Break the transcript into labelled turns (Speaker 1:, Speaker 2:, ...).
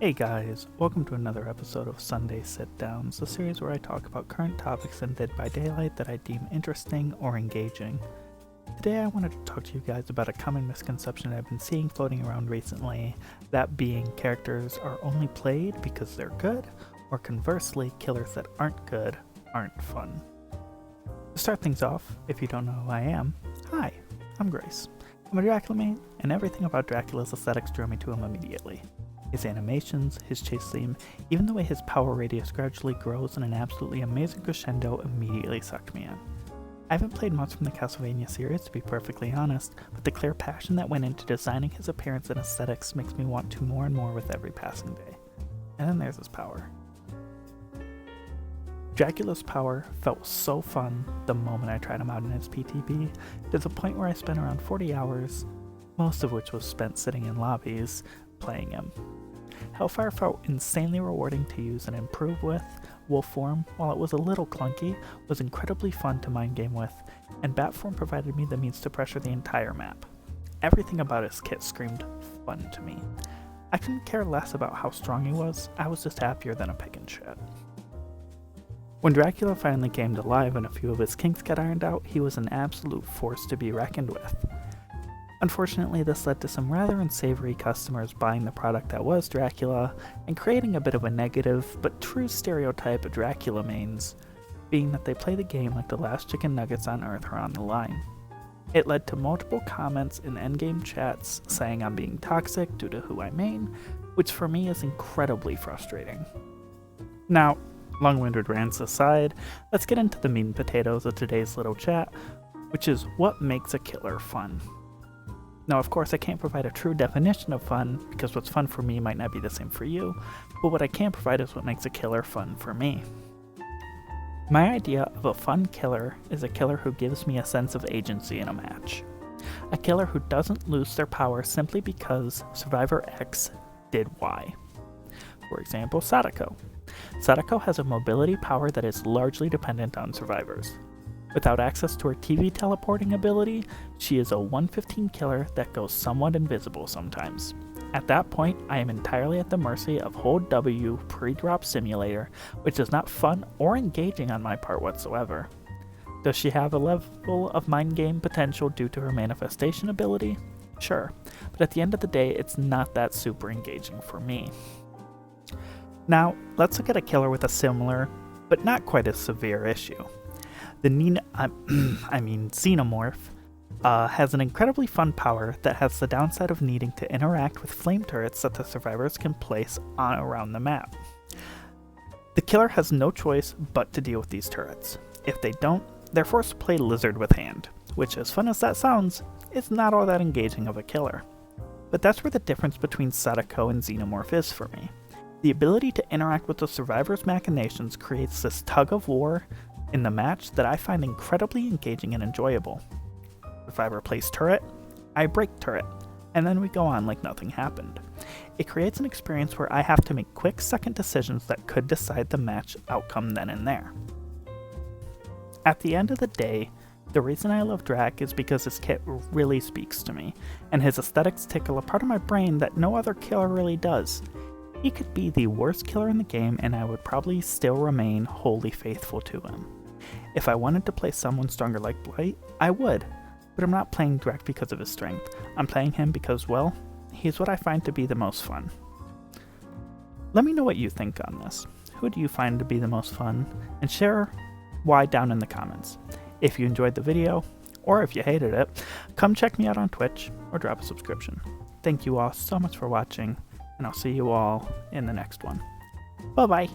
Speaker 1: Hey guys, welcome to another episode of Sunday Sitdowns, a series where I talk about current topics in Dead by Daylight that I deem interesting or engaging. Today I wanted to talk to you guys about a common misconception I've been seeing floating around recently, that being characters are only played because they're good, or conversely, killers that aren't good aren't fun. To start things off, if you don't know who I am, hi, I'm Grace. I'm a Dracula main, and everything about Dracula's aesthetics drew me to him immediately. His animations, his chase theme, even the way his power radius gradually grows in an absolutely amazing crescendo immediately sucked me in. I haven't played much from the Castlevania series, to be perfectly honest, but the clear passion that went into designing his appearance and aesthetics makes me want to more and more with every passing day. And then there's his power. Dracula's power felt so fun the moment I tried him out in his PTB, to the point where I spent around 40 hours, most of which was spent sitting in lobbies, playing him. Hellfire felt insanely rewarding to use and improve with. Wolf form, while it was a little clunky, was incredibly fun to mind game with, and Bat form provided me the means to pressure the entire map. Everything about his kit screamed fun to me. I couldn't care less about how strong he was, I was just happier than a pig in shit. When Dracula finally came to life and a few of his kinks got ironed out, he was an absolute force to be reckoned with. Unfortunately, this led to some rather unsavory customers buying the product that was Dracula, and creating a bit of a negative, but true stereotype of Dracula mains, being that they play the game like the last chicken nuggets on Earth are on the line. It led to multiple comments in endgame chats saying I'm being toxic due to who I main, which for me is incredibly frustrating. Now, long-winded rants aside, let's get into the meat and potatoes of today's little chat, which is what makes a killer fun. Now, of course, I can't provide a true definition of fun, because what's fun for me might not be the same for you, but what I can provide is what makes a killer fun for me. My idea of a fun killer is a killer who gives me a sense of agency in a match. A killer who doesn't lose their power simply because Survivor X did Y. For example, Sadako. Sadako has a mobility power that is largely dependent on survivors. Without access to her TV teleporting ability, she is a 115 killer that goes somewhat invisible sometimes. At that point, I am entirely at the mercy of Hold W pre-drop simulator, which is not fun or engaging on my part whatsoever. Does she have a level of mind game potential due to her manifestation ability? Sure, but at the end of the day, it's not that super engaging for me. Now, let's look at a killer with a similar, but not quite as severe issue. The Xenomorph has an incredibly fun power that has the downside of needing to interact with flame turrets that the survivors can place around the map. The killer has no choice but to deal with these turrets. If they don't, they're forced to play Lizard with Hand, which, as fun as that sounds, is not all that engaging of a killer. But that's where the difference between Sadako and Xenomorph is for me. The ability to interact with the survivors' machinations creates this tug of war in the match that I find incredibly engaging and enjoyable. Survivor plays turret, I break turret, and then we go on like nothing happened. It creates an experience where I have to make quick second decisions that could decide the match outcome then and there. At the end of the day, the reason I love Drac is because his kit really speaks to me, and his aesthetics tickle a part of my brain that no other killer really does. He could be the worst killer in the game and I would probably still remain wholly faithful to him. If I wanted to play someone stronger like Blight, I would, but I'm not playing Drac because of his strength. I'm playing him because, well, he's what I find to be the most fun. Let me know what you think on this. Who do you find to be the most fun? And share why down in the comments. If you enjoyed the video, or if you hated it, come check me out on Twitch or drop a subscription. Thank you all so much for watching, and I'll see you all in the next one. Bye-bye!